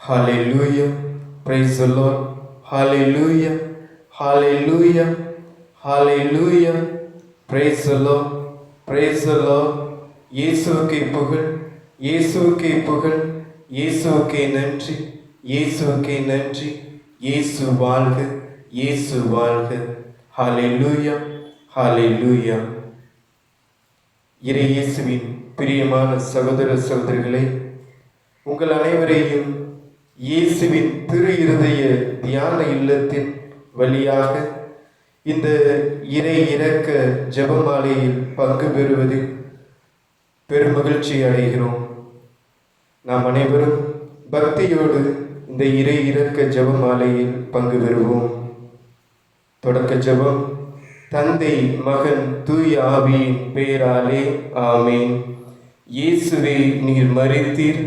Hallelujah. Praise the Lord. Hallelujah. Hallelujah. Hallelujah. Praise the Lord. Praise the Lord. இயேசுவுக்கே புகழ், இயேசுவுக்கே புகழ், இயேசுவுக்கே நன்றி, இயேசுவுக்கே நன்றி. இயேசு வாழ்க, இயேசு வாழ்க. Hallelujah. Hallelujah. இறை இயேசுவின் பிரியமான சகோதர சகோதரிகளே, உங்கள் அனைவரையும் இயேசுவின் திரு இருதய தியான இல்லத்தின் வழியாக இந்த இறை இரக்க ஜெபமாலையில் பங்கு பெறுவதில் பெருமகிழ்ச்சி அடைகிறோம். நாம் அனைவரும் பக்தியோடு இந்த இறை இரக்க ஜெபமாலையில் பங்கு பெறுவோம். தொடக்க ஜெபம். தந்தை, மகன், தூய ஆவியின் பெயராலே ஆமேன். இயேசுவே, நீர் மரித்தீர்,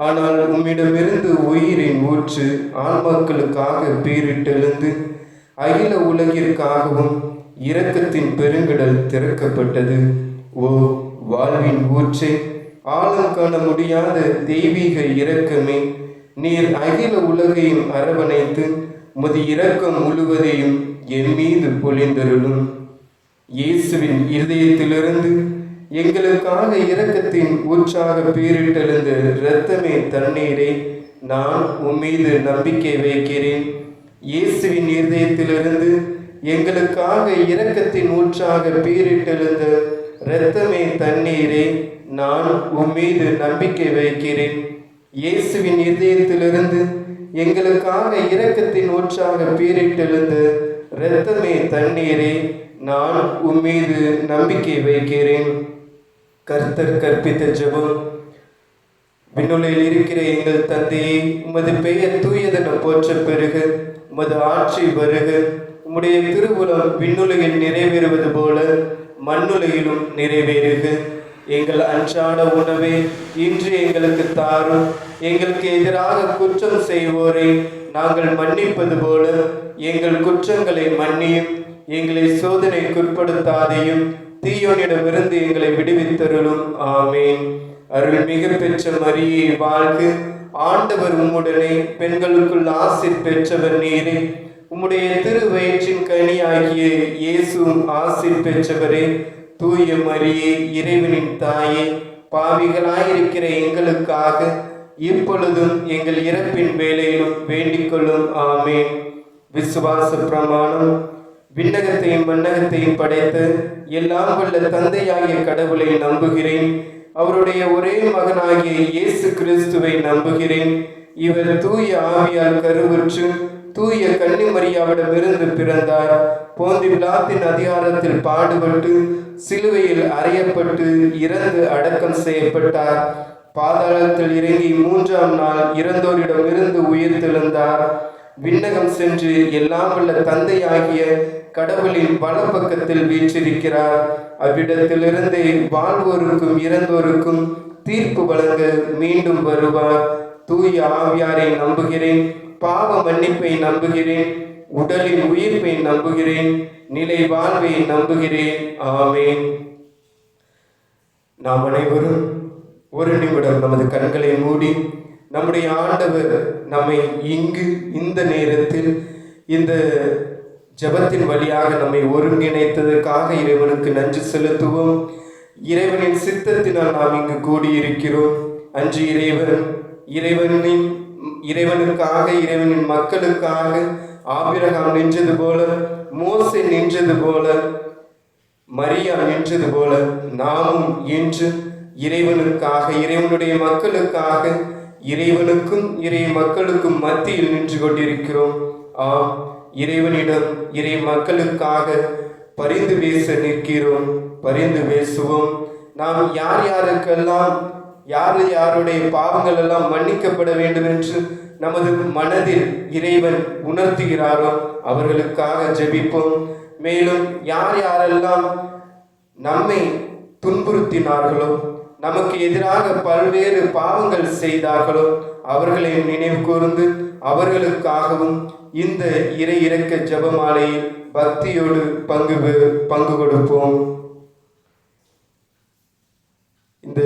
ஆனால் உம்மிடமிருந்து உயிரின் ஊற்று ஆன்மாக்களுக்காக பேரிட்டெழுந்து அகில உலகிற்காகவும் இரக்கத்தின் பெருங்கடல் திறக்கப்பட்டது. ஓ வாழ்வின் ஊற்றே, ஆழம் காண முடியாத தெய்வீக இரக்கமே, நீர் அகில உலகையும் அரவணைத்து உமது இரக்கம் முழுவதையும் என் மீது பொழிந்தருளும். இயேசுவின் இருதயத்திலிருந்து எங்களுக்காக இரக்கத்தின் ஊற்றாக பேரிட்டெழுந்த இரத்தமே தண்ணீரை நான் உம்மீது நம்பிக்கை வைக்கிறேன். இயேசுவின் இருதயத்திலிருந்து எங்களுக்காக இரக்கத்தின் ஊற்றாக பேரிட்டெழுந்த இரத்தமே தண்ணீரை நான் உம்மீது நம்பிக்கை வைக்கிறேன். இயேசுவின் இருதயத்திலிருந்து எங்களுக்காக இரக்கத்தின் ஊற்றாக பேரிட்டெழுந்த இரத்தமே தண்ணீரை நான் உம்மீது நம்பிக்கை வைக்கிறேன். கர்த்தர் கற்பித்த ஜெபம். விண்ணுலகில் இருக்கிற எங்கள் தந்தையே, உமது பெயர் தூயதென போற்ற பெறுக, உமது ஆட்சி வருக, உம்முடைய திருவுளம் விண்ணுலகில் நிறைவேறுவது போல மண்ணுலகிலும் நிறைவேறுக. எங்கள் அன்றாட உணவை இன்று எங்களுக்கு தாரும். எங்களுக்கு எதிராக குற்றம் செய்வோரை நாங்கள் மன்னிப்பது போல எங்கள் குற்றங்களை மன்னியும். எங்களை சோதனைக்குட்படுத்தாதையும், தீயோனிடமிருந்து எங்களை விடுவித்தருளும். ஆமேன். அருள்மிகு பெற்ற மரியே வாழ்க, ஆண்டவர் உம்முடனே, பெண்களுக்குள் ஆசீர் பெற்றவர் நீரே, உம்முடைய திருவயிற்றின் கனியாகிய இயேசுவும் ஆசீர் பெற்றவரே. தூய மரியே, இறைவனின் தாயே, பாவிகளாயிருக்கிற எங்களுக்காக இப்பொழுதும் எங்கள் இறப்பின் வேளையிலும் வேண்டிக் கொள்ளும். ஆமேன். விசுவாச பிரமாணம். விண்ணகத்தையும் மண்ணகத்தையும் படைத்த எல்லாம் வல்ல தந்தையாகிய கடவுளை நம்புகிறேன். அவருடைய ஒரே மகனாகிய இயேசு கிறிஸ்துவை நம்புகிறேன். இவர் தூய ஆவியால் கருவுற்று தூய கன்னிமரியாவிடமிருந்து பிறந்தார். போந்தி பிலாத்தின் அதிகாரத்தில் பாடுபட்டு சிலுவையில் அறையப்பட்டு இறந்து அடக்கம் செய்யப்பட்டார். பாதாளத்தில் இறங்கி 3ஆம் நாள் இறந்தோரிடமிருந்து உயிர்த்தெழுந்தார். விண்ணகம் சென்று எல்லாம் வல்ல தந்தையாகிய கடவுளின் வலப்பக்கத்தில் வீற்றிருக்கிறார். அவ்விடத்திலிருந்து வாழ்வோருக்கும் இறந்தோருக்கும் தீர்ப்பு வழங்க மீண்டும் வருவார். தூய ஆவியாரை நம்புகிறேன். பாவ மன்னிப்பை நம்புகிறேன். உடலின் உயிர்ப்பை நம்புகிறேன். நிலை வாழ்வை நம்புகிறேன். ஆமேன். நாம் அனைவரும் ஒரு நிமிடம் நமது கண்களை மூடி நம்முடைய ஆண்டவர் நம்மை இங்கு இந்த நேரத்தில் இந்த ஜெபத்தின் வழியாக நம்மை ஒருங்கிணைத்ததற்காக இறைவனுக்கு நன்றி செலுத்துவோம். இறைவனின் சித்தத்தினால் நாம் இங்கு கூடியிருக்கிறோம். அன்று இறைவனுக்காக இறைவனின் மக்களுக்காக ஆபிரகாம் நின்றது போல, மோசே நின்றது போல, மரியா நின்றது போல நாமும் இன்று இறைவனுக்காக, இறைவனுடைய மக்களுக்காக, இறைவனுக்கும் இறை மக்களுக்கும் மத்தியில் நின்று கொண்டிருக்கிறோம். ஆம், இறைவனிடம் இறை மக்களுக்காக பரிந்து பேச நிற்கிறோம். பரிந்து பேசுவோம். நாம் யாருடைய பாவங்கள் எல்லாம் மன்னிக்கப்பட வேண்டும் என்று நமது மனதில் இறைவன் உணர்த்துகிறாரோ அவர்களுக்காக ஜெபிப்போம். மேலும் யாரெல்லாம் நம்மை துன்புறுத்தினார்களோ, நமக்கு எதிராக பல்வேறு பாவங்கள் செய்தார்களோ அவர்களை நினைவு கூர்ந்து அவர்களுக்காகவும் இந்த இறை இரக்க ஜெபமாலையில் பக்தியோடு பங்கு கொடுப்போம். இந்த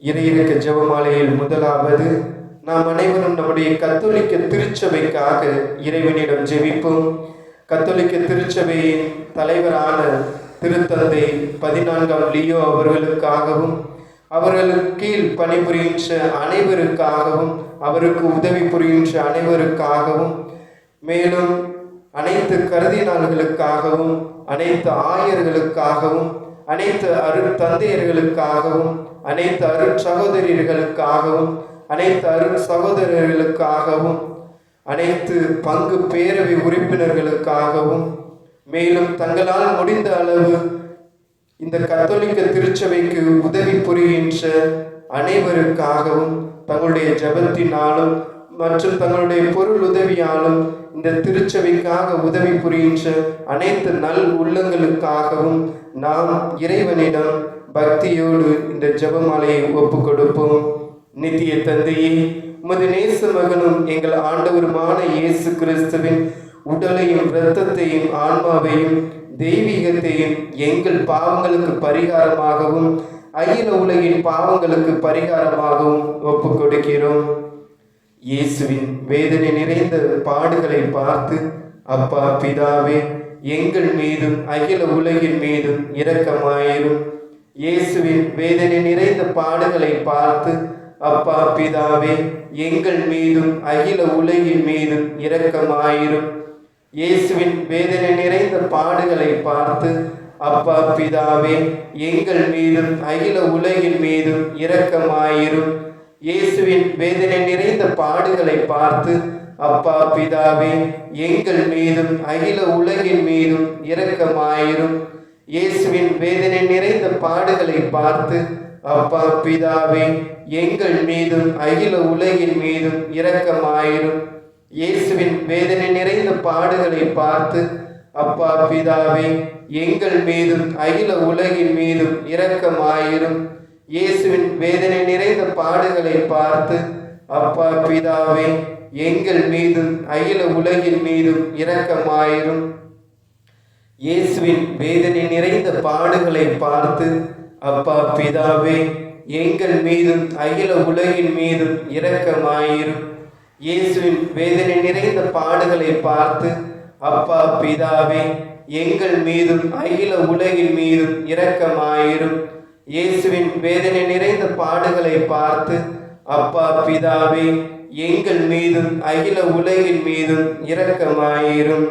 இறை இரக்க ஜெபமாலையில் முதலாவது நாம் அனைவரும் நம்முடைய கத்தோலிக்க திருச்சபைக்காக இறைவனிடம் ஜெபிப்போம். கத்தோலிக்க திருச்சபையின் தலைவரான திருத்தந்தை 14ஆம் லியோ அவர்களுக்காகவும், அவர்களுக்கு கீழ் பணிபுரிகின்ற அனைவருக்காகவும், அவருக்கு உதவி புரிகின்ற அனைவருக்காகவும், மேலும் அனைத்து கர்தினால்களுக்காகவும், அனைத்து ஆயர்களுக்காகவும், அனைத்து அருட்தந்தையர்களுக்காகவும், அனைத்து அருட்சகோதரர்களுக்காகவும், அனைத்து அருட்சகோதரர்களுக்காகவும், அனைத்து பங்கு பேரவை உறுப்பினர்களுக்காகவும், மேலும் தங்களால் முடிந்த அளவு இந்த கத்தோலிக்க திருச்சபைக்கு உதவி புரிகின்ற அனைவருக்காகவும் தங்களுடைய ஜெபத்தினாலும் மற்றும் தங்களுடைய பொருள் உதவியாலும் இந்த திருச்சபைக்காக உதவி புரிகின்ற அனைத்து நல் உள்ளங்களுக்காகவும் நாம் இறைவனிடம் பக்தியோடு இந்த ஜெபமாலையை ஒப்பு கொடுப்போம். நித்திய தந்தையே, உமது நேச மகனும் எங்கள் ஆண்டவருமான இயேசு கிறிஸ்துவின் உடலையும் இரத்தத்தையும் ஆன்மாவையும் தெய்வீகத்தையும் எங்கள் பாவங்களுக்கு பரிகாரமாகவும் அகில உலகின் பாவங்களுக்கு பரிகாரமாகவும் ஒப்பு கொடுக்கிறோம். இயேசுவின் வேதனை நிறைந்த பாடுகளை பார்த்து, அப்பா பிதாவே, எங்கள் மீதும் அகில உலகின் மீதும் இரக்கமாயிரும். இயேசுவின் வேதனை நிறைந்த பாடுகளை பார்த்து, அப்பா பிதாவே, எங்கள் மீதும் அகில உலகின் மீதும் இரக்கமாயிரும். இயேசுவின் வேதனை நிறைந்த பாடுகளை பார்த்து, அப்பா பிதாவே, எங்கள் மீதும் அகில உலகின் மீதும் இரக்கமாயிரும். இயேசுவின் வேதனை நிறைந்த பாடுகளை பார்த்து, அப்பா பிதாவே, எங்கள் மீதும் அகில உலகின் மீதும் இரக்கமாயிரும். இயேசுவின் வேதனை நிறைந்த பாடுகளை பார்த்து, அப்பா பிதாவே, எங்கள் மீதும் அகில உலகின் மீதும் இரக்கமாயிரும். இயேசுவின் வேதனை நிறைந்த பாடுகளை பார்த்து, அப்பா பிதாவே, எங்கள் மீதும் அகில உலகின் மீதும் இரக்கமாயிரும். இயேசுவின் வேதனை நிறைந்த பாடுகளை பார்த்து, அப்பா பிதாவே, எங்கள் மீதும் அகில உலகின் மீதும் இரக்கமாயிரும். இயேசுவின் வேதனை நிறைந்த பாடுகளை பார்த்து, அப்பா பிதாவே, எங்கள் மீதும் அகில உலகின் மீதும் இரக்கமாயிரும். இயேசுவின் வேதனை நிறைந்த பாடுகளை பார்த்து, அப்பா பிதாவே, எங்கள் மீதும் அகில உலகின் மீதும் இரக்கமாயிரும். இயேசுவின் வேதனை நிறைந்த பாடுகளை பார்த்து, அப்பா பிதாவே, எங்கள் மீதும் அகில உலகின் மீதும் இரக்கமாயிரும்.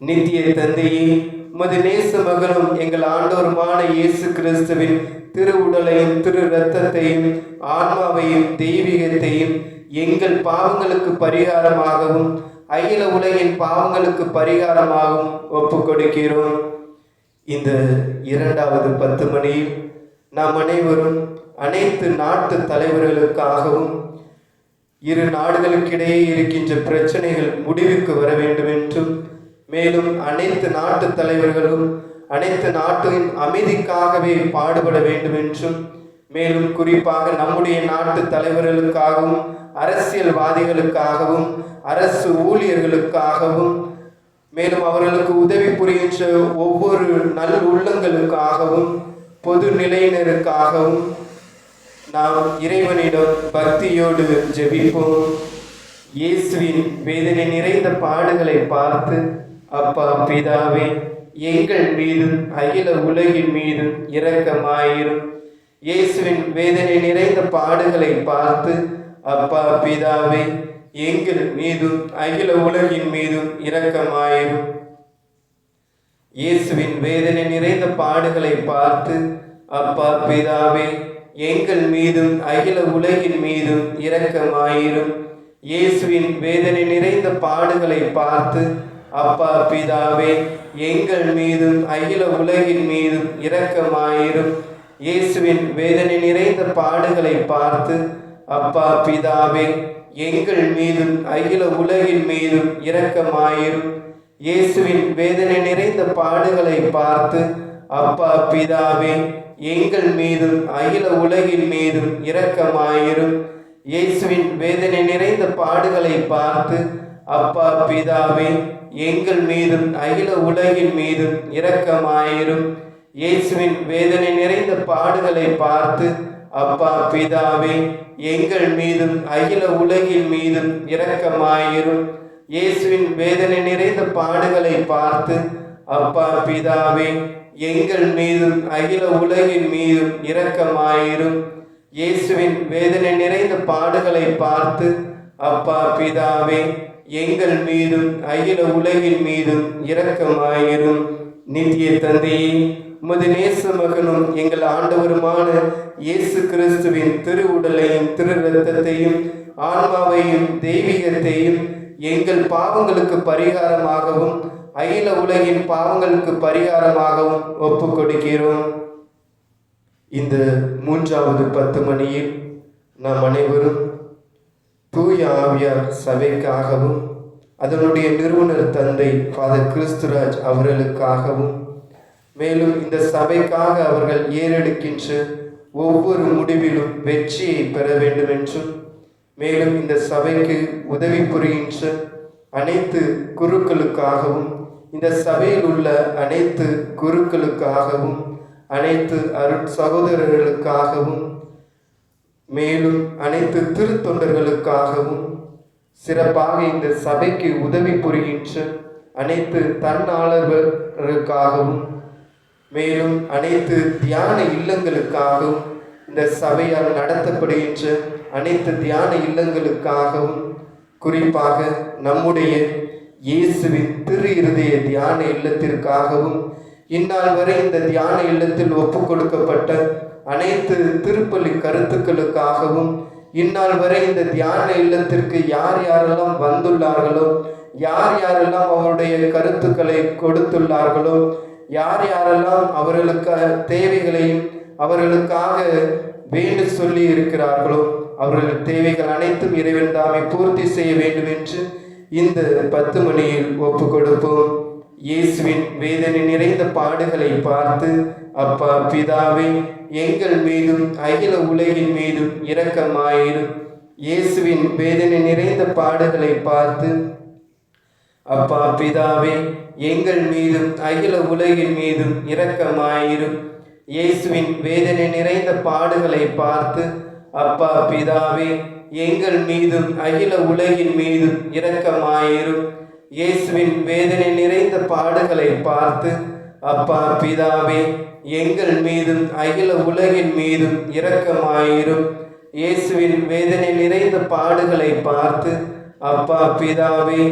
நித்திய தந்தையே, உமது நேச மகனும் எங்கள் ஆண்டவருமான இயேசு கிறிஸ்துவின் திரு உடலையும் திரு இரத்தத்தையும் ஆன்மாவையும் தெய்வீகத்தையும் எங்கள் பாவங்களுக்கு பரிகாரமாகவும் அகில உலகின் பாவங்களுக்கு பரிகாரமாகவும் ஒப்பு கொடுக்கிறோம். இந்த 2வது 10 மணியில் நாம் அனைவரும் அனைத்து நாட்டு தலைவர்களுக்காகவும் இரு நாடுகளுக்கிடையே இருக்கின்ற பிரச்சனைகள் முடிவுக்கு வர வேண்டும் என்றும், மேலும் அனைத்து நாட்டு தலைவர்களும் அனைத்து நாட்டின் அமைதிக்காகவே பாடுபட வேண்டும் என்றும், மேலும் குறிப்பாக நம்முடைய நாட்டு தலைவர்களுக்காகவும் அரசியல்வாதிகளுக்காகவும் அரசு ஊழியர்களுக்காகவும், மேலும் அவர்களுக்கு உதவி புரிகின்ற ஒவ்வொரு நல் உள்ளங்களுக்காகவும் பொது நிலையினருக்காகவும் நாம் இறைவனிடம் பக்தியோடு ஜெபிப்போம். இயேசுவின் வேதனை நிறைந்த பாடுகளை பார்த்து, அப்பா பிதாவே, எங்கள் மீதும் அகில உலகின் மீதும் இரக்கமாயிரும். இயேசுவின் வேதனை நிறைந்த பாடுகளை பார்த்து, அப்பா பிதாவே, எங்கள் மீதும் அகில உலகின் மீதும் இரக்கமாயிரும். இயேசுவின் வேதனை நிறைந்த பாடுகளை பார்த்து, அப்பா பிதாவே, எங்கள் மீதும் அகில உலகின் மீதும் இரக்கமாயிரும். இயேசுவின் வேதனை நிறைந்த பாடுகளை பார்த்து, அப்பா பிதாவே, எங்கள் மீதும் அகில உலகின் மீதும் இரக்கமாயிரும். இயேசுவின் வேதனை நிறைந்த பாடுகளை பார்த்து, அப்பா பிதாவே, எங்கள் மீதும் அகில உலகின் மீதும் இரக்கமாயிரும். இயேசுவின் வேதனை நிறைந்த பாடுகளை பார்த்து, அப்பா பிதாவே, எங்கள் மீதும் அகில உலகின் மீதும் இரக்கமாயிரும். இயேசுவின் வேதனை நிறைந்த பாடுகளை பார்த்து, அப்பா பிதாவே, எங்கள் மீதும் அகில உலகின் மீதும் இரக்கமாயிரும். இயேசுவின் வேதனை நிறைந்த பாடுகளை பார்த்து, அப்பா பிதாவே, எங்கள் மீதும் அகில உலகின் மீதும் இரக்கமாயிரும். இயேசுவின் வேதனை நிறைந்த பாடுகளை பார்த்து அப்பா பிதாவே, எங்கள் மீதும் அகில உலகின் மீதும் இரக்கமாயிரும். இயேசுவின் வேதனை நிறைந்த பாடுகளை பார்த்து அப்பா பிதாவே, எங்கள் மீதும் அகில உலகின் மீதும் இரக்கமாயிரும். நித்திய தந்தையே, உமது நேச மகனும் எங்கள் ஆண்டவருமான இயேசு கிறிஸ்துவின் திருவுடலையும் திரு இரத்தத்தையும் ஆன்மாவையும் தெய்வீகத்தையும் எங்கள் பாவங்களுக்கு பரிகாரமாகவும் அகில உலகின் பாவங்களுக்கு பரிகாரமாகவும் ஒப்பு கொடுக்கிறோம். இந்த 3வது 10 மணியில் நாம் அனைவரும் தூய ஆவியார் சபைக்காகவும் அதனுடைய நிறுவனர் தந்தை ஃபாதர் கிறிஸ்துராஜ் அவர்களுக்காகவும், மேலும் இந்த சபைக்காக அவர்கள் ஏறெடுக்கின்ற ஒவ்வொரு முடிவிலும் வெற்றியை பெற வேண்டும் என்றும், மேலும் இந்த சபைக்கு உதவி புரிகின்ற அனைத்து குருக்களுக்காகவும், இந்த சபையில் உள்ள அனைத்து குருக்களுக்காகவும், அனைத்து சகோதரர்களுக்காகவும், மேலும் அனைத்து திருத்தொண்டர்களுக்காகவும், சிறப்பாக இந்த சபைக்கு உதவி புரிகின்ற அனைத்து தன்னாளர்களுக்காகவும், மேலும் அனைத்து தியான இல்லங்களுக்காகவும், இந்த சபையால் நடத்தப்படுகின்ற அனைத்து தியான இல்லங்களுக்காகவும், குறிப்பாக நம்முடைய இயேசுவின் திரு இருதய தியான இல்லத்திற்காகவும், இந்நாள் வரை இந்த தியான இல்லத்தில் ஒப்பு கொடுக்கப்பட்ட அனைத்து திருப்பலி கருத்துக்களுக்காகவும், இந்நாள் வரை இந்த தியான இல்லத்திற்கு யார் யாரெல்லாம் வந்துள்ளார்களோ, யார் யாரெல்லாம் அவருடைய கருத்துக்களை கொடுத்துள்ளார்களோ, யார் யாரெல்லாம் அவர்களுக்கு தேவைகளையும் அவர்களுக்காக வேண்டு சொல்லி இருக்கிறார்களோ, அவர்கள் தேவைகள் அனைத்தும் இறைவன் தாமே பூர்த்தி செய்ய வேண்டும் என்று இந்த 10 மணியில் ஒப்பு கொடுப்போம். இயேசுவின் வேதனை நிறைந்த பாடுகளை பார்த்து அப்பா பிதாவே, எங்கள் மீதும் அகில உலகின் மீதும் இரக்கமாயிரும். இயேசுவின் வேதனை நிறைந்த பாடுகளை பார்த்து அப்பா பிதாவே, எங்கள் மீதும் அகில உலகின் மீதும் இரக்கமாயிரும். இயேசுவின் வேதனை நிறைந்த பாடுகளை பார்த்து அப்பா பிதாவே, எங்கள் மீதும் அகில உலகின் மீதும் இரக்கமாயிரும். இயேசுவின் வேதனை நிறைந்த பாடுகளை பார்த்து அப்பா பிதாவே, எங்கள் மீதும் அகில உலகின் மீதும் இரக்கமாயிரும். இயேசுவின் வேதனை நிறைந்த பாடுகளை பார்த்து அப்பா பிதாவே,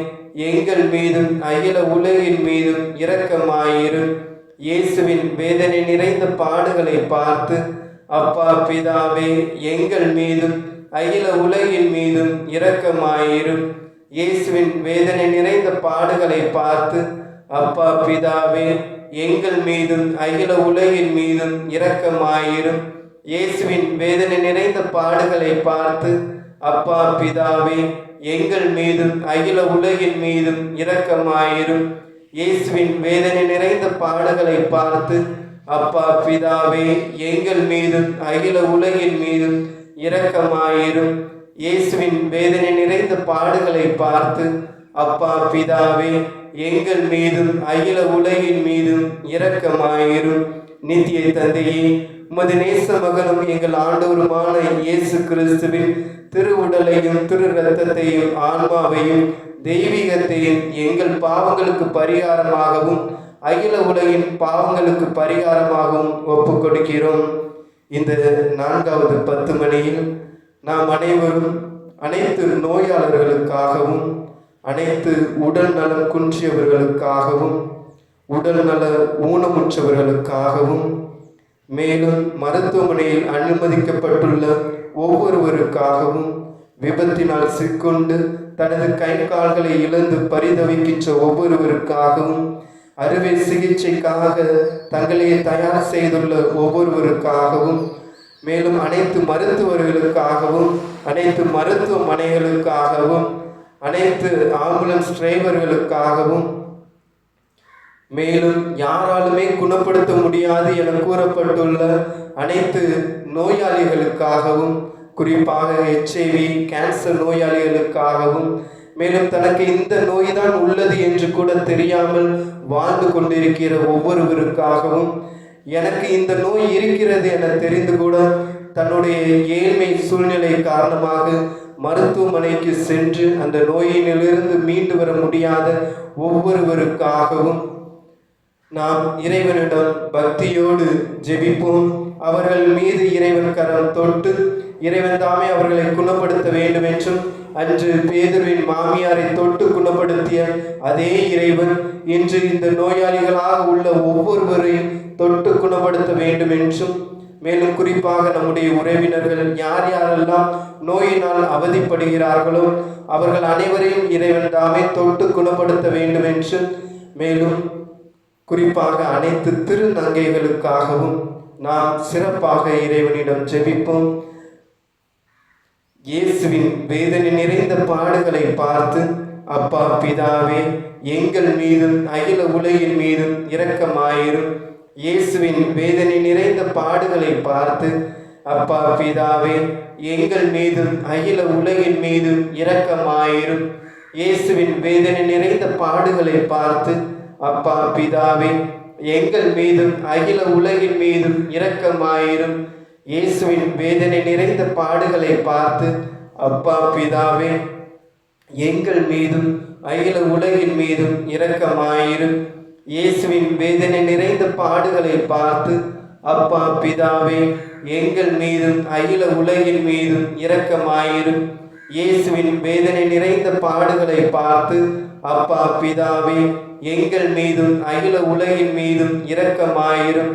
எங்கள் மீதும் அகில உலகின் மீதும் இரக்கமாயிரும். இயேசுவின் வேதனை நிறைந்த பாடுகளை பார்த்து அப்பா பிதாவே, எங்கள் மீதும் அகில உலகின் மீதும் இரக்கமாயிரும். இயேசுவின் வேதனை நிறைந்த பாடுகளை பார்த்து அப்பா பிதாவே, எங்கள் மீதும் அகில உலகின் மீதும் இரக்கமாயிரும். இயேசுவின் வேதனை நிறைந்த பாடுகளை பார்த்து அப்பா பிதாவே, எங்கள் மீதும் அகில உலகின் மீதும் இரக்கமாயிரும். இயேசுவின் வேதனை நிறைந்த பாடுகளை பார்த்து அப்பா பிதாவே, எங்கள் மீதும் அகில உலகின் மீதும் இரக்கமாயிரும். இயேசுவின் வேதனை நிறைந்த பாடுகளை பார்த்து அப்பா பிதாவே, எங்கள் மீதும் அகில உலகின் மீதும் இரக்கமாயிரும். நித்திய தந்தையே, உமது நேச மகனும் எங்கள் ஆண்டவருமான இயேசு கிறிஸ்துவின் திருவுடலையும் திரு இரத்தத்தையும் ஆன்மாவையும் தெய்வீகத்தையும் எங்கள் பாவங்களுக்கு பரிகாரமாகவும் அகில உலகின் பாவங்களுக்கு பரிகாரமாகவும் ஒப்பு கொடுக்கிறோம். இந்த 4வது 10 மணியில் நாம் அனைவரும் அனைத்து நோயாளர்களுக்காகவும், அனைத்து உடல் நலம் குன்றியவர்களுக்காகவும், உடல் நல ஊனமுற்றவர்களுக்காகவும், மேலும் மருத்துவமனையில் அனுமதிக்கப்பட்டுள்ள ஒவ்வொருவருக்காகவும், விபத்தினால் சிக்கொண்டு தனது கை கால்களை இழந்து பரிதவிக்கின்ற ஒவ்வொருவருக்காகவும், அறுவை சிகிச்சைக்காக தங்களை தயார் செய்துள்ள ஒவ்வொருவருக்காகவும், மேலும் அனைத்து மருத்துவர்களுக்காகவும், அனைத்து மருத்துவமனைகளுக்காகவும், அனைத்து ஆம்புலன்ஸ் டிரைவர்களுக்காகவும், மேலும் யாராலுமே குணப்படுத்த முடியாது என கூறப்பட்டுள்ள அனைத்து நோயாளிகளுக்காகவும், குறிப்பாக HIV கேன்சர் நோயாளிகளுக்காகவும், மேலும் தனக்கு இந்த நோய்தான் உள்ளது என்று கூட தெரியாமல் வாழ்ந்து கொண்டிருக்கிற ஒவ்வொருவருக்காகவும், எனக்கு இந்த நோய் இருக்கிறது என தெரிந்து கூட தன்னுடைய ஏழ்மை சூழ்நிலை காரணமாக மருத்துவமனைக்கு சென்று அந்த நோயினிலிருந்து மீண்டு வர முடியாத ஒவ்வொருவருக்காகவும் நாம் இறைவனிடம் பக்தியோடு ஜெபிப்போம். அவர்கள் மீது இறைவன் கரம் தொட்டு இறைவன் தாமே அவர்களை குணப்படுத்த வேண்டும் என்றும், அன்று பேதுருவின் மாமியாரை தொட்டு குணப்படுத்திய அதே இறைவன் இன்று இந்த நோயாளிகளாக உள்ள ஒவ்வொருவரையும் தொட்டு குணப்படுத்த வேண்டும் என்றும், மேலும் குறிப்பாக நம்முடைய உறவினர்கள் யார் யாரெல்லாம் நோயினால் அவதிப்படுகிறார்களோ அவர்கள் அனைவரையும் இறைவன் தாமே தொட்டு குணப்படுத்த வேண்டும் என்று, மேலும் குறிப்பாக அனைத்து திருநங்கைகளுக்காகவும் நாம் சிறப்பாக இறைவனிடம் ஜெபிப்போம். இயேசுவின் வேதனை நிறைந்த பாடுகளை பார்த்து, அப்பா பிதாவே, எங்கள் மீதும் அகில உலகின் மீதும் இரக்கமாயிரும். இயேசுவின் வேதனை நிறைந்த பாடுகளை பார்த்து, அப்பா பிதாவே, எங்கள் மீதும் அகில உலகின் மீதும் இரக்கமாயிரும். இயேசுவின் வேதனை நிறைந்த பாடுகளை பார்த்து, அப்பா பிதாவே, எங்கள் மீதும் அகில உலகின் மீதும் இரக்கமாயிரும். இயேசுவின் வேதனை நிறைந்த பாடுகளை பார்த்து, அப்பா பிதாவே, எங்கள் மீதும் அகில உலகின் மீதும் இரக்கமாயிரும். இயேசுவின் வேதனை நிறைந்த பாடுகளை பார்த்து, அப்பா பிதாவே, எங்கள் மீதும் அகில உலகின் மீதும் இரக்கமாயிரும். இயேசுவின் வேதனை நிறைந்த பாடுகளை பார்த்து, அப்பா பிதாவே, எங்கள் மீதும் அகில உலகின் மீதும் இரக்கமாயிரும்.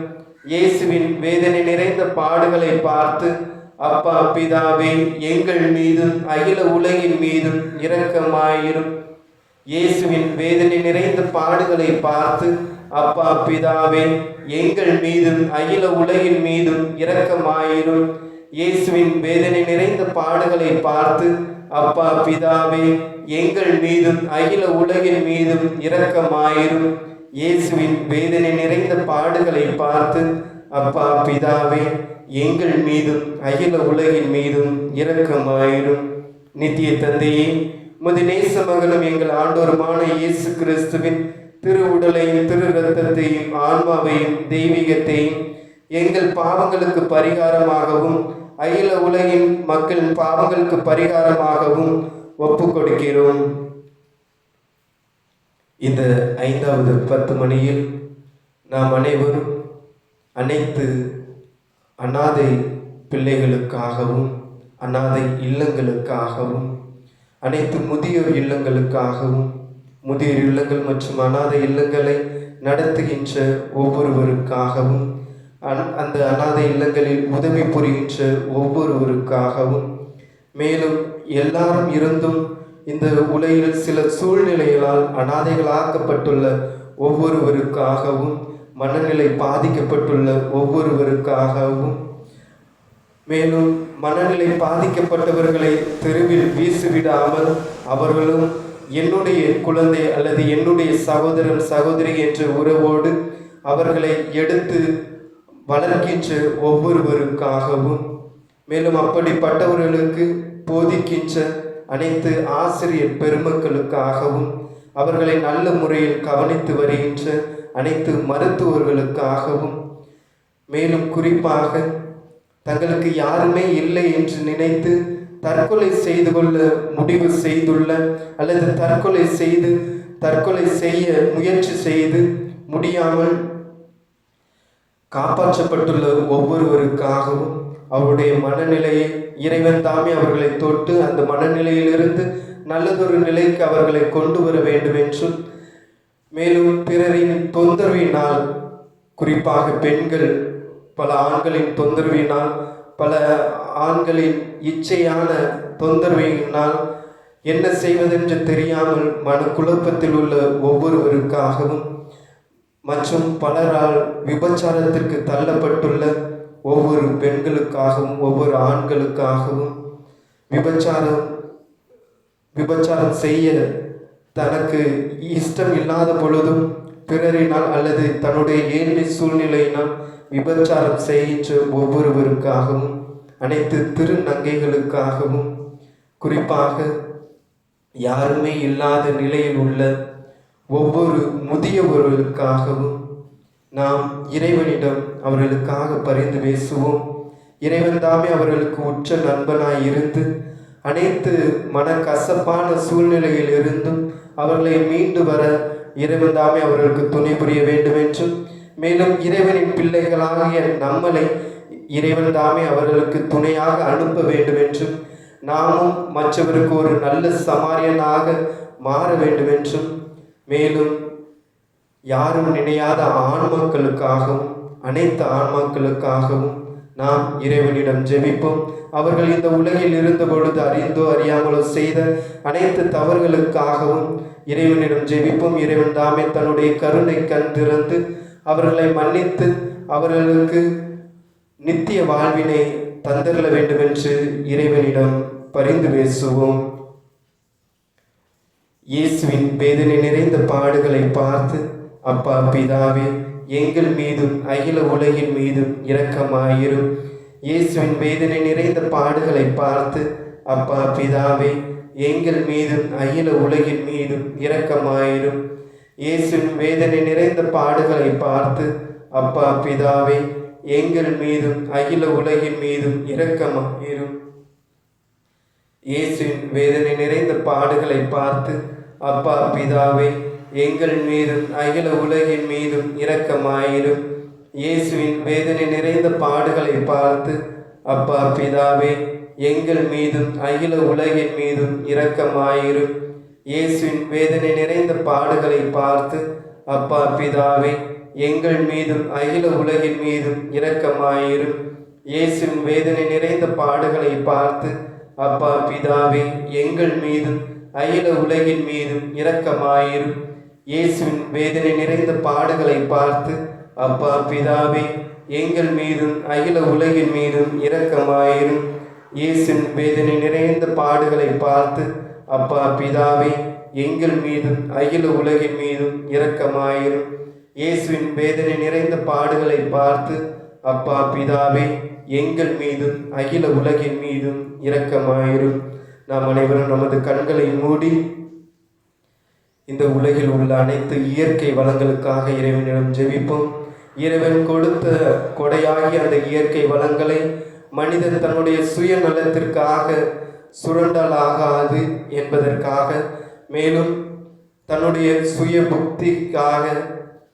இயேசுவின் வேதனை நிறைந்த பாடுகளை பார்த்து, அப்பா பிதாவே, எங்கள் மீதும் அகில உலகின் மீதும் இரக்கமாயிரும். இயேசுவின் வேதனை நிறைந்த பாடுகளை பார்த்து, அப்பா பிதாவே, எங்கள் மீதும் அகில உலகின் மீதும் இரக்கமாயிரும். இயேசுவின் வேதனை நிறைந்த பாடுகளை பார்த்து, அப்பா பிதாவே, எங்கள் மீதும் அகில உலகின் மீதும் இரக்கமாயிரும். இயேசுவின் வேதனை நிறைந்த பாடுகளை பார்த்து, அப்பா பிதாவே, எங்கள் மீதும் அகில உலகின் மீதும் இரக்கமாயிரும். நித்திய தந்தையே, உமது நேச மகனும் எங்கள் ஆண்டோருமான இயேசு கிறிஸ்துவின் திரு உடலையும் திரு இரத்தத்தையும் ஆன்மாவையும் தெய்வீகத்தையும் எங்கள் பாவங்களுக்கு பரிகாரமாகவும் அகில உலகின் மக்களின் பாவங்களுக்கு பரிகாரமாகவும் ஒப்பு கொடுக்கிறோம். இந்த 5வது 10 மணியில் நாம் அனைவரும் அனைத்து அனாதை பிள்ளைகளுக்காகவும் அனாதை இல்லங்களுக்காகவும் அனைத்து முதியோர் இல்லங்களுக்காகவும் முதியோர் இல்லங்கள் மற்றும் அனாதை இல்லங்களை நடத்துகின்ற ஒவ்வொருவருக்காகவும் அந்த அனாதை இல்லங்களில் உதவி புரிகின்ற ஒவ்வொருவருக்காகவும், மேலும் எல்லாரும் இருந்தும் இந்த உலகில் சில சூழ்நிலைகளால் அனாதைகளாக்கப்பட்டுள்ள ஒவ்வொருவருக்காகவும், மனநிலை பாதிக்கப்பட்டுள்ள ஒவ்வொருவருக்காகவும், மேலும் மனநிலை பாதிக்கப்பட்டவர்களை தெருவில் வீசிவிடாமல் அவர்களும் என்னுடைய குழந்தை அல்லது என்னுடைய சகோதரன் சகோதரி என்ற உறவோடு அவர்களை எடுத்து வளர்க்கின்ற ஒவ்வொருவருக்காகவும், மேலும் அப்படிப்பட்டவர்களுக்கு போதிக்கின்ற அனைத்து ஆசிரியர் பெருமக்களுக்காகவும், அவர்களை நல்ல முறையில் கவனித்து வருகின்ற அனைத்து மருத்துவர்களுக்காகவும், மேலும் குறிப்பாக தங்களுக்கு யாருமே இல்லை என்று நினைத்து தற்கொலை செய்து கொள்ள முடிவு செய்துள்ள அல்லது தற்கொலை செய்ய முயற்சி செய்து முடியாமல் காப்பாற்றப்பட்டுள்ள ஒவ்வொருவருக்காகவும், அவருடைய மனநிலையை இறைவன் தாமே அவர்களை தொட்டு அந்த மனநிலையிலிருந்து நல்லதொரு நிலைக்கு அவர்களை கொண்டு வர வேண்டும் என்றும், மேலும் பிறரின் தொந்தரவினால், குறிப்பாக பெண்கள் பல ஆண்களின் தொந்தரவினால், பல ஆண்களின் இச்சையான தொந்தரவினால் என்ன செய்வதென்று தெரியாமல் மனக்குழப்பத்தில் உள்ள ஒவ்வொருவருக்காகவும், மற்றும் பலரால் விபச்சாரத்திற்கு தள்ளப்பட்டுள்ள ஒவ்வொரு பெண்களுக்காகவும் ஒவ்வொரு ஆண்களுக்காகவும், விபச்சாரம் செய்ய தனக்கு இஷ்டம் இல்லாத பொழுதும் பிறரினால் அல்லது தன்னுடைய ஏழ்மை சூழ்நிலையினால் விபச்சாரம் செய்கின்ற ஒவ்வொருவருக்காகவும், அனைத்து திருநங்கைகளுக்காகவும், குறிப்பாக யாருமே இல்லாத நிலையில் உள்ள ஒவ்வொரு முதியவர்களுக்காகவும் நாம் இறைவனிடம் அவர்களுக்காக பரிந்து பேசுவோம். இறைவன் தாமே அவர்களுக்கு உற்ற நண்பனாய் இருந்து அனைத்து மனக்கசப்பான சூழ்நிலையில் இருந்தும் அவர்களை மீண்டு வர இறைவன் தாமே அவர்களுக்கு துணை புரிய வேண்டும் என்றும், மேலும் இறைவனின் பிள்ளைகளாகிய நம்மளை இறைவன் தாமே அவர்களுக்கு துணையாக அனுப்ப வேண்டும் என்றும், நாமும் மற்றவருக்கு ஒரு நல்ல சமாரியனாக மாற வேண்டும் என்றும், மேலும் யாரும் நினையாத ஆன்மாக்களுக்காகவும் அனைத்து ஆன்மாக்களுக்காகவும் நாம் இறைவனிடம் ஜெபிப்போம். அவர்கள் இந்த உலகில் இருந்த பொழுது அறிந்தோ அறியாமலோ செய்த அனைத்து தவறுகளுக்காகவும் இறைவனிடம் ஜெபிப்போம். இறைவன் தாமே தன்னுடைய கருணை கண் திறந்து அவர்களை மன்னித்து அவர்களுக்கு நித்திய வாழ்வினை தந்தருள வேண்டும் என்று இறைவனிடம் பரிந்து பேசுவோம். இயேசுவின் வேதனை நிறைந்த பாடுகளை பார்த்து, அப்பா பிதாவே, எங்கள் மீதும் அகில உலகின் மீதும் இரக்கமாயிரும். இயேசுவின் வேதனை நிறைந்த பாடுகளை பார்த்து, அப்பா பிதாவே, எங்கள் மீதும் அகில உலகின் மீதும் இரக்கமாயிரும். இயேசுவின் வேதனை நிறைந்த பாடுகளை பார்த்து, அப்பா பிதாவே, எங்கள் மீதும் அகில உலகின் மீதும் இரக்கமாயிரும். இயேசுவின் வேதனை நிறைந்த பாடுகளை பார்த்து, அப்பா பிதாவே, எங்கள் மீதும் அகில உலகின் மீதும் இரக்கமாயிரும். இயேசுவின் வேதனை நிறைந்த பாடுகளை பார்த்து, அப்பா பிதாவே, எங்கள் மீதும் அகில உலகின் மீதும் இரக்கமாயிரும். இயேசுவின் வேதனை நிறைந்த பாடுகளை பார்த்து, அப்பா பிதாவே, எங்கள் மீதும் அகில உலகின் மீதும் இரக்கமாயிரும். இயேசுவின் வேதனை நிறைந்த பாடுகளை பார்த்து, அப்பா பிதாவே, எங்கள் மீதும் அகில உலகின் மீதும் இரக்கமாயிரும். இயேசுவின் வேதனை நிறைந்த பாடுகளை பார்த்து, அப்பா பிதாவே, எங்கள் மீதும் அகில உலகின் மீதும் இரக்கமாயிரும். இயேசுவின் வேதனை நிறைந்த பாடுகளை பார்த்து, அப்பா பிதாவே, எங்கள் மீதும் அகில உலகின் மீதும் இரக்கமாயிரும். இயேசுவின் வேதனை நிறைந்த பாடுகளை பார்த்து, அப்பா பிதாவே, எங்கள் மீதும் அகில உலகின் மீதும் இரக்கமாயிரும். நாம் அனைவரும் நமது கண்களை மூடி இந்த உலகில் உள்ள அனைத்து இயற்கை வளங்களுக்காக இறைவனிடம் ஜெபிப்போம். இறைவன் கொடுத்த கொடையாகி அந்த இயற்கை வளங்களை மனிதன் தன்னுடைய சுயநலத்திற்காக சுரண்டலாகாது என்பதற்காக, மேலும் தன்னுடைய சுய புக்திக்காக,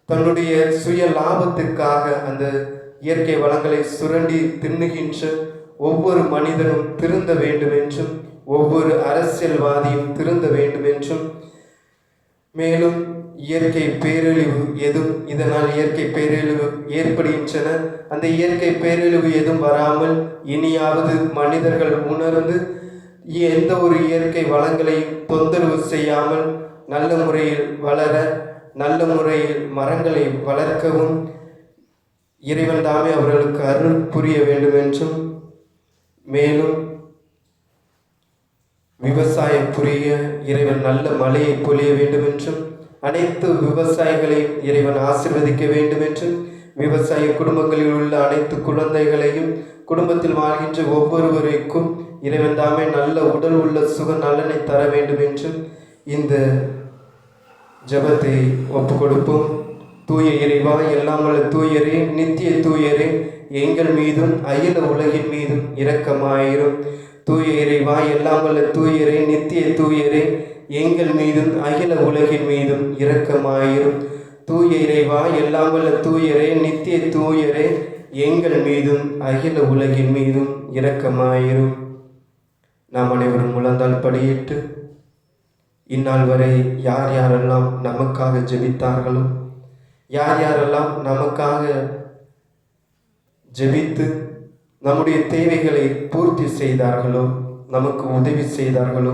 தன்னுடைய சுய லாபத்திற்காக அந்த இயற்கை வளங்களை சுரண்டி தின்னுகின்ற ஒவ்வொரு மனிதனும் திருந்த வேண்டும் என்றும், ஒவ்வொரு அரசியல்வாதியும் திருந்த வேண்டும் என்றும், மேலும் இயற்கை பேரழிவு எதுவும் இதனால் இயற்கை பேரழிவு ஏற்படுகின்றன, அந்த இயற்கை பேரழிவு எதுவும் வராமல் இனியாவது மனிதர்கள் உணர்ந்து எந்த ஒரு இயற்கை வளங்களையும் தொந்தரவு செய்யாமல் நல்ல முறையில் வளர, நல்ல முறையில் மரங்களை வளர்க்கவும் இறைவன் தாமே அவர்களுக்கு அருள் புரிய வேண்டும் என்றும், மேலும் விவசாயம் புரிய இறைவன் நல்ல மழையை பொழிய வேண்டும் என்றும், அனைத்து விவசாயிகளையும் இறைவன் ஆசீர்வதிக்க வேண்டும் என்றும், விவசாய குடும்பங்களில் உள்ள அனைத்து குழந்தைகளையும் குடும்பத்தில் வாழ்கின்ற ஒவ்வொருவருக்கும் இறைவன் தாமே நல்ல உடல் உள்ள சுக நலனை தர வேண்டும் என்றும் இந்த ஜபத்தை ஒப்பு கொடுப்போம். தூய இறைவா, எல்லாம் வல்ல தூயரே, நித்திய தூயரே, எங்கள் மீதும் அகில உலகின் மீதும் இரக்கமாயிரும். தூய இறைவா, எல்லாம் வல்ல தூயரே, நித்திய தூயரே, எங்கள் மீதும் அகில உலகின் மீதும் இரக்கமாயிரும். தூய இறைவா, எல்லாம் வல்ல தூயரே, நித்திய தூயரே, எங்கள் மீதும் அகில உலகின் மீதும் இரக்கமாயிரும். நாம் அனைவரும் முழந்தால் படியிட்டு இந்நாள் வரை யார் யாரெல்லாம் நமக்காக ஜெபித்தார்களோ, யார் யாரெல்லாம் நமக்காக ஜெபித்து நம்முடைய தேவைகளை பூர்த்தி செய்தார்களோ, நமக்கு உதவி செய்தார்களோ,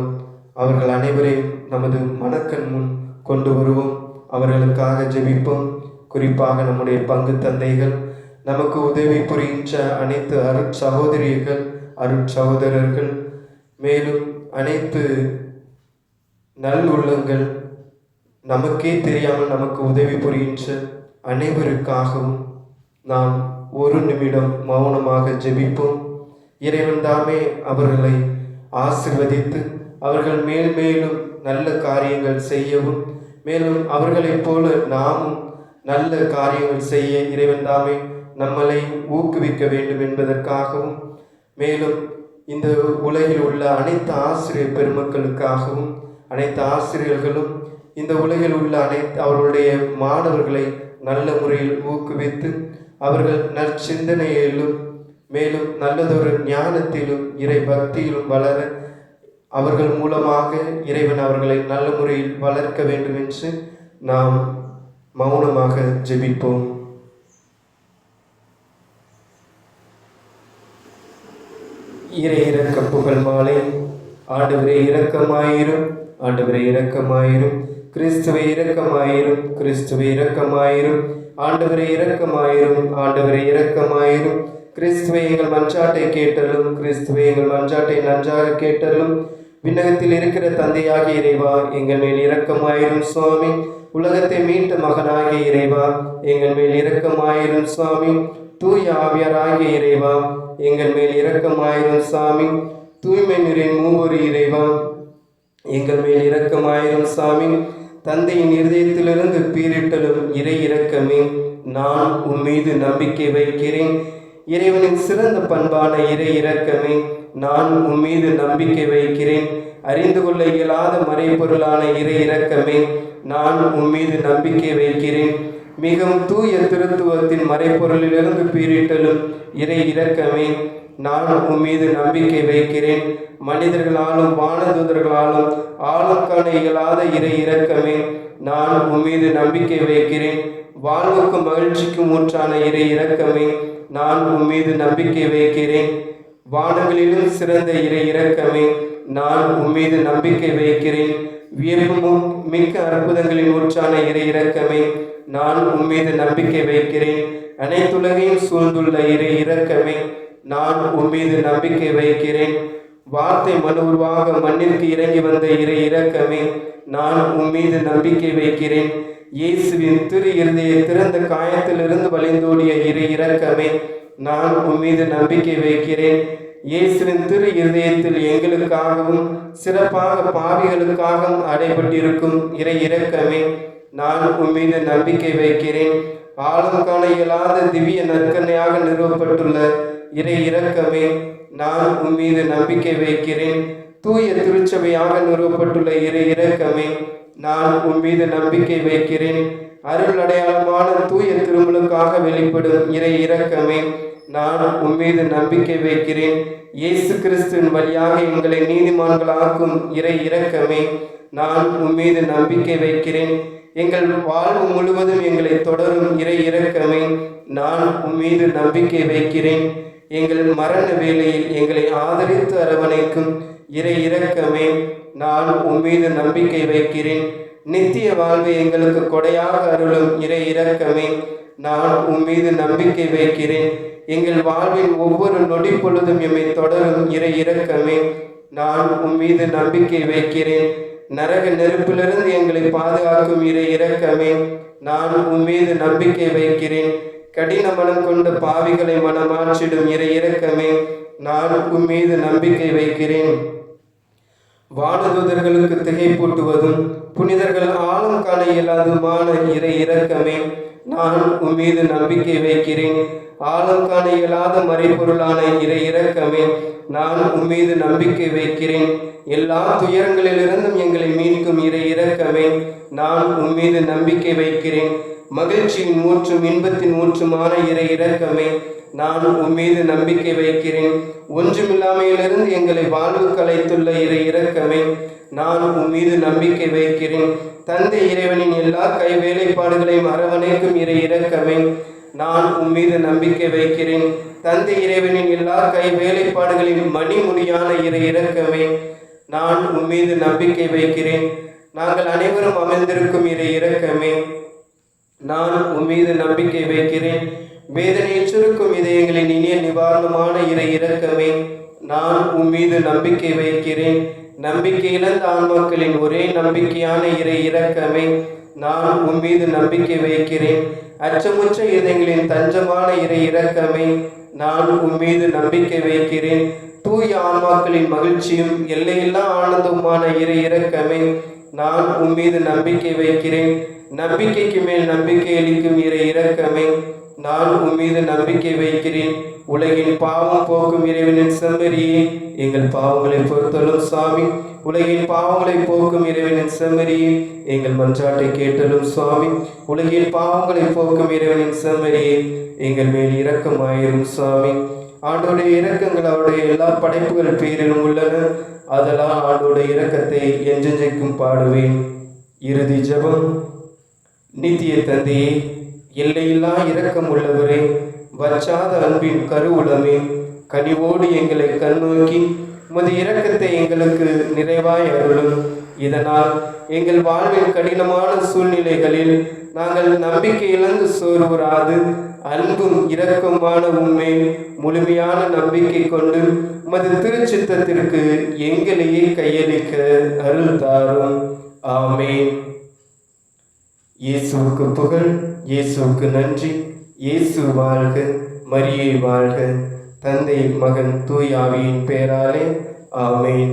அவர்கள் அனைவரையும் நமது மனக்கண் முன் கொண்டு வருவோம். அவர்களுக்காக ஜெபிப்போம். குறிப்பாக நம்முடைய பங்கு தந்தைகள், நமக்கு உதவி புரிகின்ற அனைத்து அருட்சகோதரிகள், அருட்சகோதரர்கள், மேலும் அனைத்து நல்லுள்ளங்கள், நமக்கே தெரியாமல் நமக்கு உதவி புரிகின்ற அனைவருக்காகவும் நாம் ஒரு நிமிடம் மௌனமாக ஜெபிப்போம். இறைவன் தாமே அவர்களை ஆசீர்வதித்து அவர்கள் மேல் மேலும் நல்ல காரியங்கள் செய்யவும், மேலும் அவர்களைப் போல நாமும் நல்ல காரியங்கள் செய்ய இறைவன் தாமே நம்மளை ஊக்குவிக்க வேண்டும் என்பதற்காகவும், மேலும் இந்த உலகில் உள்ள அனைத்து ஆசிரியர் பெருமக்களுக்காகவும், அனைத்து ஆசிரியர்களும் இந்த உலகில் உள்ள அவர்களுடைய மாணவர்களை நல்ல முறையில் ஊக்குவித்து அவர்கள் நற்சிந்தனையிலும் மேலும் நல்லதொரு ஞானத்திலும் இறை பக்தியிலும் வளர அவர்கள் மூலமாக இறைவன் அவர்களை நல்ல முறையில் வளர்க்க வேண்டும் என்று நாம் மௌனமாக ஜெபிப்போம். இறை இரக்க புகழ் மாலை. ஆண்டவரே இரக்கமாயிரும், ஆண்டவரே இரக்கமாயிரும், கிறிஸ்துவே இரக்கமாயிரும், கிறிஸ்துவே இரக்கமாயிரும், ஆண்டவரே இரக்கமாயிரும், ஆண்டவரே இரக்கமாயிரும், கிறிஸ்துவே எங்கள் மன்றாட்டை கேட்டலும், கிறிஸ்துவே எங்கள் மன்றாட்டை நன்றாக கேட்டலும். விண்ணகத்தில் இருக்கிற தந்தையாகிய இறைவா, எங்கள் மேல் இரக்கமாயிரும் சுவாமி. உலகத்தை மீட்ட மகனாகிய இறைவா, எங்கள் மேல் இரக்கமாயிரும் சுவாமி. தூய ஆவியாராகிய இறைவா, எங்கள் மேல் இரக்கமாயிரும் சாமி. தூய்மை நிறை மூவொரு இறைவா, எங்கள் மேல் இரக்கமாயிரும் சாமி. தந்தையின் இருதயத்திலிருந்து பீரிட்டலும் இறை இரக்கமே, நான் உம்மீது நம்பிக்கை வைக்கிறேன். இறைவனின் சிறந்த பண்பான இறை இரக்கமே, நான் உம்மீது நம்பிக்கை வைக்கிறேன். அறிந்து கொள்ள இயலாத மறைபொருளான இறை இரக்கமே, நான் உம்மீது நம்பிக்கை வைக்கிறேன். மிகவும் தூய திருத்துவத்தின் மறைப்பொருளிலிருந்து பீரிட்டலும் இறை இரக்கமே, நான் உம்மீது நம்பிக்கை வைக்கிறேன். மனிதர்களாலும் வானதூதர்களாலும் ஆளும் காண இயலாத இறை இரக்கமே, நான் உம்மீது நம்பிக்கை வைக்கிறேன். வாழ்வுக்கும் மகிழ்ச்சிக்கும் ஊற்றான இறை இரக்கமே, நான் உம்மீது நம்பிக்கை வைக்கிறேன். வானங்களிலும் சிறந்த இறை இரக்கமே, நான் உம்மீது நம்பிக்கை வைக்கிறேன். வியப்பும் மிக்க அற்புதங்களின் ஊற்றான இறை இரக்கமே, நான் உம்மீது நம்பிக்கை வைக்கிறேன். அனைத்துலகையும் சூழ்ந்துள்ள இறை இரக்கமே, நான் உம்மீது நம்பிக்கை வைக்கிறேன். வார்த்தை மனு உருவாக மண்ணிற்கு இறங்கி வந்த இறை இரக்கமே, நான் உம்மீது நம்பிக்கை வைக்கிறேன். இயேசுவின் திரு இருதய திறந்த காயத்திலிருந்து வழிந்தோடிய இறை இரக்கமே, நான் உம்மீது நம்பிக்கை வைக்கிறேன். இயேசுவின் திரு இருதயத்தில் எங்களுக்காகவும் சிறப்பாக பாவிகளுக்காகவும் அடைபட்டிருக்கும் இறை இரக்கமே, நான் உம்மீது நம்பிக்கை வைக்கிறேன். ஆழம் காண இயலாத திவ்ய நற்கனையாக நிறுவப்பட்டுள்ள இறை இரக்கமே, நான் உம்மீது நம்பிக்கை வைக்கிறேன். தூய திருச்சபையாக நிறுவப்பட்டுள்ள இறை இரக்கமே, நான் உம்மீது நம்பிக்கை வைக்கிறேன். அருள் அடையாளமான தூய திருமுழுக்காக வெளிப்படும் இறை இரக்கமே, நான் உம்மீது நம்பிக்கை வைக்கிறேன். இயேசு கிறிஸ்துவின் வழியாக எங்களை நீதிமான்களாக்கும் இறை இரக்கமே, நான் உம்மீது நம்பிக்கை வைக்கிறேன். எங்கள் வாழ்வு முழுவதும் எங்களை தொடரும் இறை இரக்கமே, நான் உம்மீது நம்பிக்கை வைக்கிறேன். எங்கள் மரண வேளையில் எங்களை ஆதரித்து அரவணைக்கும் இறை இரக்கமே, நான் உம்மீது நம்பிக்கை வைக்கிறேன். நித்திய வாழ்வை எங்களுக்கு கொடையாக அருளும் இறை இரக்கமே, நான் உம்மீது நம்பிக்கை வைக்கிறேன். எங்கள் வாழ்வின் ஒவ்வொரு நொடி பொழுதும் எம்மை தொடரும் இறை இரக்கமே, நான் உம்மீது நம்பிக்கை வைக்கிறேன். நரக நெருப்பிலிருந்து எங்களை பாதுகாக்கும் இறை இரக்கமே, நான் உம்மீது நம்பிக்கை வைக்கிறேன். கடின மனம் கொண்ட பாவிகளை மனமாற்றிடும் இறை இரக்கமே, நான் உம்மீது நம்பிக்கை வைக்கிறேன். வானதூதர்களுக்கு திகைப்பூட்டுவதும் புனிதர்கள் ஆழம் காண இயலாதுமான இறை இரக்கமே, நான் உம்மீது நம்பிக்கை வைக்கிறேன். ஆழம் காண இயலாத மறைபொருளான இறை இரக்கமே, நான் உம்மீது நம்பிக்கை வைக்கிறேன். எல்லா துயரங்களிலிருந்தும் எங்களை மீட்கும் இறை இரக்கமே, நான் உம்மீது நம்பிக்கை வைக்கிறேன். மகிழ்ச்சியின் ஊற்றும் இன்பத்தின் ஊற்றுமான இறை இரக்கமே, நான் உம்மீது நம்பிக்கை வைக்கிறேன். ஒன்றுமில்லாமையிலிருந்து எங்களை வாழ்வுக்கு அழைத்துள்ள இறை இரக்கமே, நான் உம்மீது நம்பிக்கை வைக்கிறேன். தந்தை இறைவனின் எல்லா கைவேலைப்பாடுகளையும் அரவணைக்கும் இறை இரக்கமே, நான் உம்மீது நம்பிக்கை வைக்கிறேன். தந்தை இறைவனின் எல்லா கைவேலைப்பாடுகளின் மணிமுடியான இறை இரக்கமே, நான் உம்மீது நம்பிக்கை வைக்கிறேன். நாங்கள் அனைவரும் அமர்ந்திருக்கும் இறை இரக்கமே, நான் உம்மீது நம்பிக்கை வைக்கிறேன். வேதனையற்றிருக்கும் இதயங்களின் இனிய நிவாரணமான இறை இரக்கமே, நான் உம்மீது நம்பிக்கை வைக்கிறேன். நம்பிக்கை இழந்த ஆன்மாக்களின் ஒரே நம்பிக்கையான இறை இரக்கமே, நான் உம்மீது நம்பிக்கை வைக்கிறேன். அச்சமுற்ற இதயங்களின் தஞ்சமான இறை இரக்கமே, நான் உம்மீது நம்பிக்கை வைக்கிறேன். தூய ஆன்மாக்களின் மகிழ்ச்சியும் எல்லையில்லா ஆனந்தமான இறை இரக்கமே, நான் உம்மீது நம்பிக்கை வைக்கிறேன். நம்பிக்கைக்கு மேல் நம்பிக்கை அளிக்கும் இறை இரக்கமே, நான் உம்மீது நம்பிக்கை வைக்கிறேன். உலகின் பாவம் போக்கும் இறைவனின் செம்மறியே, எங்கள் பாவங்களை பொறுத்தலும் சுவாமி. உலகின் பாவங்களை போக்கும் இறைவனின் செம்மறியே, எங்கள் மன்றாட்டை கேட்டலும் சுவாமி. உலகின் பாவங்களை போக்கும் இறைவனின் செம்மறியே, எங்கள் மேல் இரக்கமாயிரும் சுவாமி. ஆண்டோடைய இரக்கங்கள் அவருடைய எல்லா படைப்புகள் பேரிலும் உள்ளன. அதெல்லாம் ஆண்டோடைய இரக்கத்தை என்றென்றைக்கும் பாடுவேன். இறுதி ஜெபம். நித்திய தந்தையே, எல்லையில்லா இரக்கம் உள்ளவரே, வற்றாத அன்பின் கருவுளமே, கனிவோடு எங்களை கண்ணோக்கி உமது இரக்கத்தை எங்களுக்கு நிறைவாய் அருளும். இதனால் எங்கள் வாழ்வின் கடினமான சூழ்நிலைகளில் நாங்கள் நம்பிக்கை இழந்து சோர்வுறாது அன்பும் இரக்கமான உண்மை முழுமையான நம்பிக்கை கொண்டு உமது திருச்சித்தத்திற்கு எங்களையே கையளிக்க அருள் தாரும். ஆமென். இயேசுவுக்கு புகழ், இயேசுவுக்கு நன்றி. இயேசு வாழ்க, மரியே வாழ்க. தந்தை, மகன், தூய் ஆவியின் பெயராலே ஆமென்.